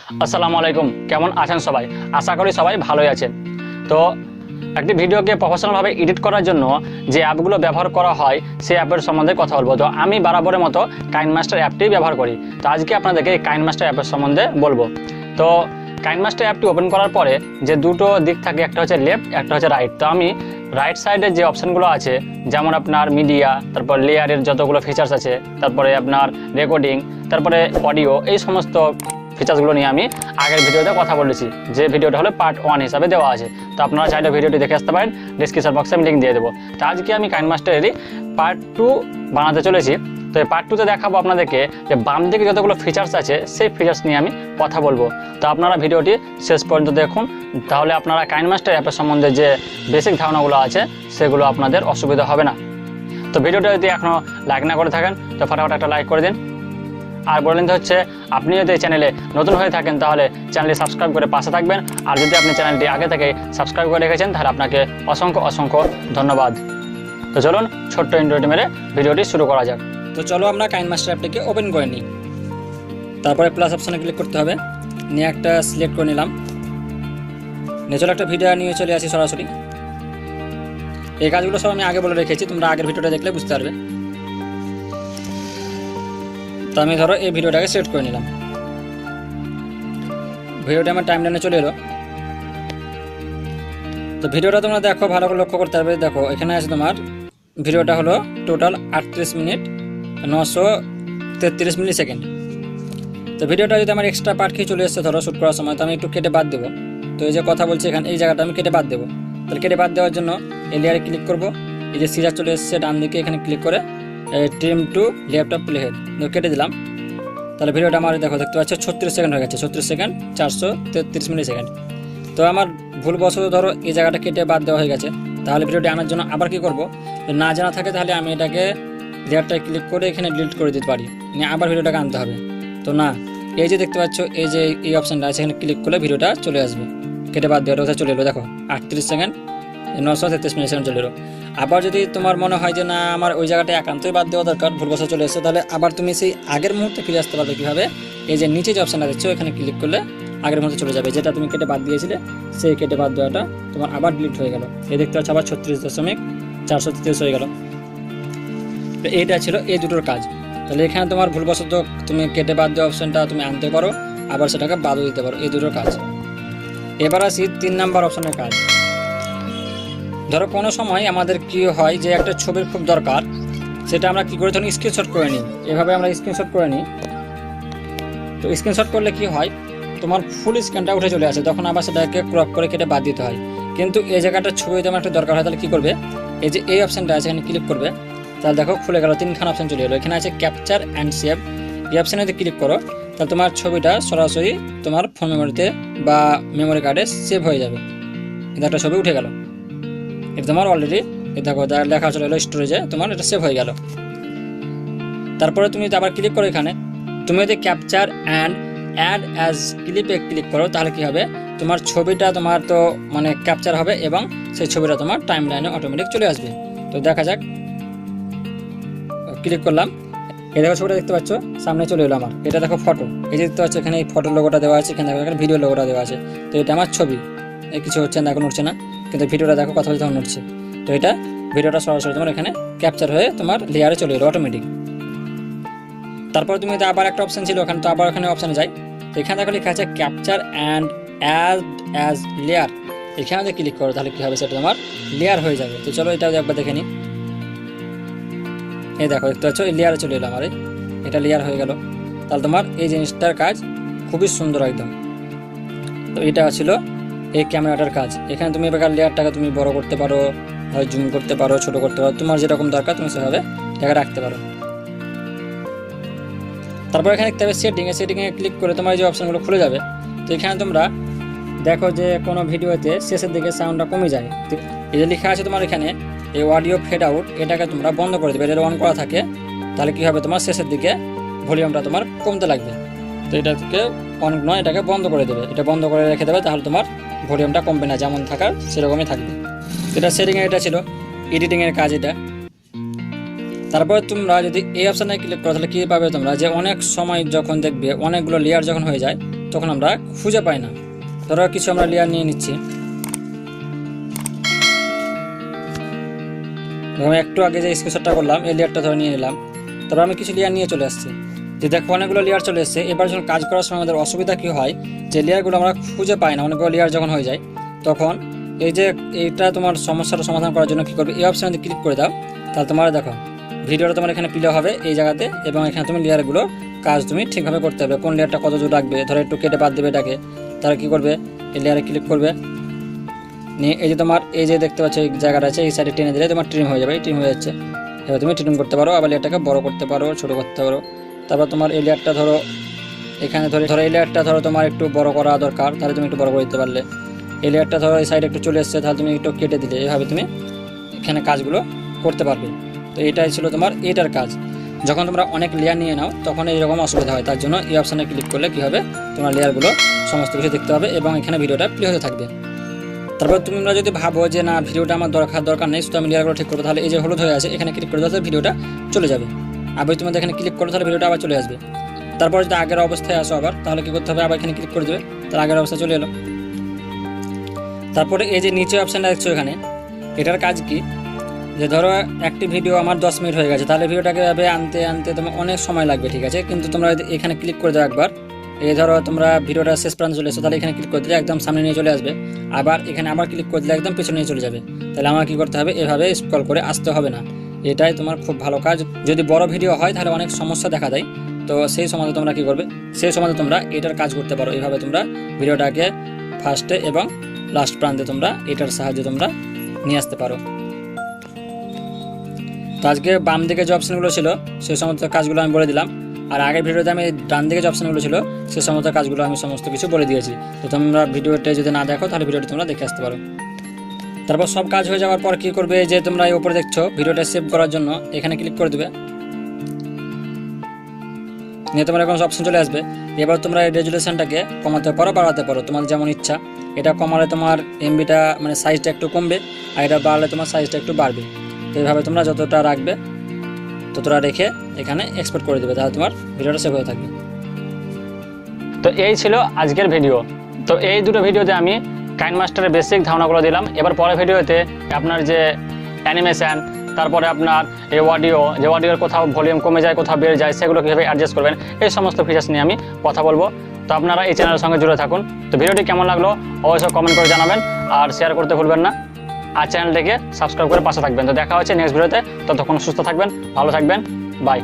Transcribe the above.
আসসালামু আলাইকুম। কেমন আছেন সবাই? আশা করি সবাই ভালোই আছেন। তো একটি ভিডিওকে প্রফেশনালভাবে এডিট করার জন্য যে অ্যাপগুলো ব্যবহার করা হয় সেই অ্যাপের সম্বন্ধে কথা বলবো। তো আমি বরাবরের মতো কাইনমাস্টার অ্যাপটি ব্যবহার করি। তো আজকে আপনাদেরকে এই কাইনমাস্টার অ্যাপের সম্বন্ধে বলবো। তো কাইনমাস্টার অ্যাপটি ওপেন করার পরে যে দুটো দিক থাকে, একটা হচ্ছে লেফট, একটা হচ্ছে রাইট। তো আমি রাইট সাইডে যে অপশানগুলো আছে, যেমন আপনার মিডিয়া, তারপর লেয়ারের যতগুলো ফিচার্স আছে, তারপরে আপনার রেকর্ডিং, তারপরে অডিও, এই সমস্ত ফিচার্সগুলো নিয়ে আমি আগের ভিডিওতে কথা বলেছি, যে ভিডিওটা হলো পার্ট 1 হিসাবে দেওয়া আছে। তো আপনারা চাইলে ভিডিওটি দেখে আসতে পারেন, ডিসক্রিপশন বক্সে আমি লিঙ্ক দিয়ে দেবো। তো আজকে আমি কাইনমাস্টারেরই পার্ট 2 বানাতে চলেছি। তো এই পার্ট 2তে দেখাবো আপনাদেরকে যে বাম দিকে যতগুলো ফিচার্স আছে সেই ফিচার্স নিয়ে আমি কথা বলবো। তো আপনারা ভিডিওটি শেষ পর্যন্ত দেখুন, তাহলে আপনারা কাইনমাস্টার অ্যাপের সম্বন্ধে যে বেসিক ধারণাগুলো আছে সেগুলো আপনাদের অসুবিধা হবে না। তো ভিডিওটা যদি এখনও লাইক না করে থাকেন তো ফটাফট একটা লাইক করে দিন। আর বলেন হচ্ছে, আপনি যদি এই চ্যানেলে নতুন হয়ে থাকেন তাহলে চ্যানেলটি সাবস্ক্রাইব করে পাশে থাকবেন। আর যদি আপনি চ্যানেলটি আগে থেকে সাবস্ক্রাইব করে রেখেছেন তাহলে আপনাকে অসংখ্য ধন্যবাদ। তো চলুন ছোট্ট ইন্ট্রোটি মেরে ভিডিওটি শুরু করা যাক। তো চলো আমরা কাইনমাস্টার অ্যাপটিকে ওপেন করে নিই। তারপরে প্লাস অপশানে ক্লিক করতে হবে, নিয়ে একটা সিলেক্ট করে নিলাম। নিয়ে চলো একটা ভিডিও নিয়ে চলে আসি সরাসরি। এই কাজগুলো সব আমি আগে বলে রেখেছি, তোমরা আগের ভিডিওটা দেখলে বুঝতে পারবে। তো আমি ধরো এই ভিডিওটাকে সিলেক্ট করে নিলাম। ভিডিওটা আমার টাইমলাইনে চলে এলো। তো ভিডিওটা তোমরা দেখো, ভালো করে লক্ষ্য করতে পারবে। দেখো এখানে আছে তোমার ভিডিওটা হলো টোটাল 38 মিনিট 933 মিলি সেকেন্ড। তো ভিডিওটা যদি আমার এক্সট্রা পার্ট খেয়ে চলে এসছে ধরো শ্যুট করার সময়, তো আমি একটু কেটে বাদ দেবো। তো এই যে কথা বলছি এখানে, এই জায়গাটা আমি কেটে বাদ দেবো। তাহলে কেটে বাদ দেওয়ার জন্য এই লেয়ারে ক্লিক করবো। এই যে সিজার চলে এসছে ডান দিকে, এখানে ক্লিক করে trim to left of play head কেটে দিলাম। তাহলে ভিডিওটা আমার দেখো দেখতে পাচ্ছ 36 সেকেন্ড হয়ে গেছে, 36 সেকেন্ড 433 মিলি সেকেন্ড। তো আমার ভুলবশত ধরো এই জায়গাটা কেটে বাদ দেওয়া হয়ে গেছে। তাহলে ভিডিওটি আনার জন্য আবার কি করব, না জানা থাকে তাহলে আমি এটাকে লেয়ারটায় ক্লিক করে এখানে ডিলিট করে দিতে পারি, নিয়ে আবার ভিডিওটাকে আনতে হবে। তো না, এই যে দেখতে পাচ্ছ এই যে এই অপশানটা আছে, এখানে ক্লিক করলে ভিডিওটা চলে আসবে। কেটে বাদ দেওয়ার কথা চলে এলো, দেখো 38 সেকেন্ড 933 মিলি সেকেন্ড চলে এলো। আবার যদি তোমার মনে হয় যে না আমার ওই জায়গাটায় একান্তই বাদ দেওয়া দরকার, ভুলবশত চলে এসেছে, তাহলে আবার তুমি সেই আগের মুহূর্তে ফিরে আসতে পারবে। কীভাবে? এই যে নিচে যে অপশানটা দেখছো এখানে ক্লিক করলে আগের মধ্যে চলে যাবে, যেটা তুমি কেটে বাদ দিয়েছিলে সেই কেটে বাদ দেওয়াটা তোমার আবার ডিলিট হয়ে গেল। এই দেখতে পাচ্ছ আবার 36.433 হয়ে গেল। তো এইটা ছিল এই দুটোর কাজ। তাহলে এখানে তোমার ভুলবশত তুমি কেটে বাদ দেওয়া অপশানটা তুমি আনতে পারো, আবার সেটাকে বাদও দিতে পারো, এই দুটোর কাজ। এবার আসি 3 নাম্বার অপশানের কাজ। ধরো কোনো সময় আমাদের কি হয় যে একটা ছবির খুব দরকার, সেটা আমরা কী করে তখন স্ক্রিনশট করে নিই। এভাবে আমরা স্ক্রিনশট করে নিই। তো স্ক্রিনশট করলে কি হয়, তোমার ফুল স্ক্রিনটা উঠে চলে আসে, তখন আবার সেটাকে ক্রপ করে কেটে বাদ দিতে হয়। কিন্তু এই জায়গাটা ছবি তোমার একটা দরকার হয়, তাহলে কী করবে, এই যে এই অপশানটা আছে এখানে ক্লিক করবে। তাহলে দেখো খুলে গেল, 3খান অপশান চলে এলো। এখানে আছে ক্যাপচার অ্যান্ড সেভ, এই অপশানে যদি ক্লিক করো তাহলে তোমার ছবিটা সরাসরি তোমার ফোন মেমোরিতে বা মেমোরি কার্ডে সেভ হয়ে যাবে। এটা একটা ছবি উঠে গেল, এটা তোমার অলরেডি দেখো লেখা চলে এলো স্টোরেজে, তোমার এটা সেভ হয়ে গেল। তারপরে তুমি আবার ক্লিক করো, এখানে তুমি যদি ক্যাপচার অ্যান্ড অ্যাড অ্যাজ ক্লিপে ক্লিক করো তাহলে কি হবে, তোমার ছবিটা তোমার তো মানে ক্যাপচার হবে এবং সেই ছবিটা তোমার টাইম লাইনে অটোমেটিক চলে আসবে। তো দেখা যাক, ক্লিক করলাম, এই দেখো ছবিটা দেখতে পাচ্ছ সামনে চলে এলো আমার। এটা দেখো ফটো, এই যে দেখতে পাচ্ছ এখানে এই ফটোর লোগোটা দেওয়া আছে, এখানে দেখো এখানে ভিডিও লোগোটা দেওয়া আছে। তো এটা আমার ছবি, এই কিছু হচ্ছে না, এখন উঠছে না, কিন্তু ভিডিওটা দেখো কথা বলতে তখন উঠছে। তো এটা ভিডিওটা সরাসরি তোমার এখানে ক্যাপচার হয়ে তোমার লেয়ারে চলে এলো অটোমেটিক। তারপর তুমি আবার একটা অপশান ছিল ওখানে, তো আবার ওখানে অপশানে যাই। তো এখানে দেখো লেখা আছে capture and add as layer, এখানে যদি ক্লিক করো তাহলে কী হবে, সেটা তোমার লেয়ার হয়ে যাবে। তো চলো এটা একবার দেখে নিই। এই দেখো দেখতে পাচ্ছ এই লেয়ারে চলে এলো আমার, এটা লেয়ার হয়ে গেল। তাহলে তোমার এই জিনিসটার কাজ খুবই সুন্দর একদম। তো এটা ছিল এই ক্যামেরাটার কাজ। এখানে তুমি এবার লেয়ারটাকে তুমি বড় করতে পারো, হয় জুম করতে পারো, ছোট করতে পারো, তোমার যেরকম দরকার তুমি সেভাবে জায়গা রাখতে পারো। তারপর এখানে দেখতে হবে সেটিংয়ে ক্লিক করে তোমার যে অপশানগুলো খুলে যাবে। তো এখানে তোমরা দেখো যে কোনো ভিডিওতে শেষের দিকে সাউন্ডটা কমে যায়। এই যে লেখা আছে তোমার এখানে এই অডিও ফেড আউট, এটাকে তোমরা বন্ধ করে দেবে। এটা অন করা থাকে তাহলে কী হবে, তোমার শেষের দিকে ভলিউমটা তোমার কমতে লাগবে। তো এটাকে অন নয়, এটাকে বন্ধ করে দেবে, এটা বন্ধ করে রেখে দেবে, তাহলে তোমার ভলিউমটা কমবে না, যেমন থাকার সেরকমই থাকবে। এটা সেটিংয়ে এটা ছিল এডিটিংয়ের কাজ এটা। তারপর তোমরা যদি এই অপশানে ক্লিক করো তাহলে কী পাবে তোমরা, যে অনেক সময় যখন দেখবে অনেকগুলো লেয়ার যখন হয়ে যায় তখন আমরা খুঁজে পাই না। ধরো কিছু আমরা লেয়ার নিয়ে নিচ্ছি, আমি একটু আগে যে স্ক্রিনশটটা করলাম এই লেয়ারটা ধরে নিয়ে নিলাম, তারপর আমি কিছু লেয়ার নিয়ে চলে আসছি। যে দেখো অনেকগুলো লেয়ার চলে এসছে। এবার যখন কাজ করার সময় আমাদের অসুবিধা কী হয়, যে লেয়ারগুলো আমরা খুঁজে পাই না, অনেকগুলো লেয়ার যখন হয়ে যায় তখন এই যে এইটা তোমার সমস্যাটা সমাধান করার জন্য কী করবে, এই অপশানে যদি ক্লিক করে দাও তাহলে তোমার দেখো ভিডিওটা তোমার এখানে প্লে হবে এই জায়গাতে, এবং এখানে তুমি লেয়ারগুলো কাজ তুমি ঠিকভাবে করতে হবে। কোন লেয়ারটা কত দূর রাখবে, ধরো একটু কেটে বাদ দেবে এটাকে, তারা কী করবে এই লেয়ারে ক্লিক করবে, নিয়ে এই যে তোমার এই যে দেখতে পাচ্ছ এই জায়গাটা আছে এই সাইডে টেনে দিলে তোমার ট্রিম হয়ে যাবে, এই ট্রিম হয়ে যাচ্ছে। এবার তুমি ট্রিম করতে পারো, আবার লেয়ারটাকে বড় করতে পারো, ছোটো করতে পারো। তারপর তোমার এই লেয়ারটা ধরো এখানে ধরো এই লেয়ারটা ধরো তোমার একটু বড় করা দরকার, তাহলে তুমি একটু বড় করে দিতে পারলে। এই লেয়ারটা ধরো এই সাইডে একটু চলে এসছে, তাহলে তুমি একটু কেটে দিলে। এইভাবে তুমি এখানে কাজগুলো করতে পারবে। তো এটাই ছিল তোমার এটার কাজ। যখন তোমরা অনেক লেয়ার নিয়ে নাও তখন এইরকম অসুবিধা হয়, তার জন্য এই অপশানে ক্লিক করলে কী হবে, তোমার লেয়ারগুলো সমস্ত কিছু দেখতে হবে এবং এখানে ভিডিওটা প্লে হতে থাকবে। তারপর তোমরা যদি ভাবো যে না ভিডিওটা আমার দরকার নেই, শুধু আমি লেয়ারগুলো ঠিক করবো, তাহলে এই যে হলুদ হয়ে আছে এখানে ক্লিক করে তাহলে ভিডিওটা চলে যাবে। আবার তুমি এখানে ক্লিক করো তাহলে ভিডিওটা আবার চলে আসবে। তারপর যদি আগের অবস্থায় আসো আবার, তাহলে কী করতে হবে, আবার এখানে ক্লিক করে দেবে, তার আগের অবস্থায় চলে এলো। তারপরে এই যে নিচে অপশানটা দেখছো এখানে, এটার কাজ কি, যে ধরো একটি ভিডিও আমার 10 মিনিট হয়ে গেছে, তাহলে ভিডিওটাকে আনতে আনতে তোমার অনেক সময় লাগবে, ঠিক আছে। কিন্তু তোমরা যদি এখানে ক্লিক করে দাও একবার, এই ধরো তোমরা ভিডিওটা শেষ প্রান্ত চলে এসো, তাহলে এখানে ক্লিক করে দিলে একদম সামনে নিয়ে চলে আসবে। আবার এখানে আবার ক্লিক করে দিলে একদম পেছনে নিয়ে চলে যাবে। তাহলে আমার কী করতে হবে, এভাবে স্ক্রল করে আসতে হবে না। এটাই তোমার খুব ভালো কাজ। যদি বড় ভিডিও হয় তাহলে অনেক সমস্যা দেখা দেয়, তো সেই সময় তোমরা কী করবে, সেই সময় তোমরা এটার কাজ করতে পারো। এইভাবে তোমরা ভিডিওটাকে ফার্স্টে এবং লাস্ট প্রান্তে তোমরা এটার সাহায্যে তোমরা নিয়ে আসতে পারো। তো আজকে বাম দিকে যে অপশানগুলো ছিল সেই সমস্ত কাজগুলো আমি বলে দিলাম, আর আগের ভিডিওতে আমি ডান দিকে যে অপশানগুলো ছিল সেই সমস্ত কাজগুলো আমি সমস্ত কিছু বলে দিয়েছি। তো তোমরা ভিডিওটা যদি না দেখো তাহলে ভিডিওটা তোমরা দেখে আসতে পারো। তারপর সব কাজ হয়ে যাওয়ার পর কী করবে, যে তোমরা এই উপরে দেখছো ভিডিওটা সেভ করার জন্য এখানে ক্লিক করে দেবে, নিয়ে তোমার এখন অপশান চলে আসবে। এবার তোমরা এই রেজুলেশনটাকে কমাতে পারো, বাড়াতে পারো, তোমার যেমন ইচ্ছা। এটা কমালে তোমার এমবিটা মানে সাইজটা একটু কমবে, আর এটা বাড়লে তোমার সাইজটা একটু বাড়বে। তো এইভাবে তোমরা যতটা রাখবে ততটা রেখে এখানে এক্সপোর্ট করে দেবে, তাহলে তোমার ভিডিওটা সেভ হয়ে থাকবে। তো এই ছিল আজকের ভিডিও। তো এই দুটো ভিডিওতে আমি কাইনমাস্টারের বেসিক ধারণাগুলো দিলাম। এবার পরের ভিডিওতে আপনার যে অ্যানিমেশান, তারপরে আপনার এই অডিওর কোথাও ভলিউম কমে যায় কোথাও বেড়ে যায় সেগুলো কীভাবে অ্যাডজাস্ট করবেন, এই সমস্ত ফিচার্স নিয়ে আমি কথা বলবো। তো আপনারা এই চ্যানেলের সঙ্গে জুড়ে থাকুন। তো ভিডিওটি কেমন লাগলো অবশ্যই কমেন্ট করে জানাবেন, আর শেয়ার করতে ভুলবেন না, আর চ্যানেলটিকে সাবস্ক্রাইব করে পাশে থাকবেন। তো দেখা হচ্ছে নেক্সট ভিডিওতে, ততক্ষণ সুস্থ থাকবেন, ভালো থাকবেন, বাই।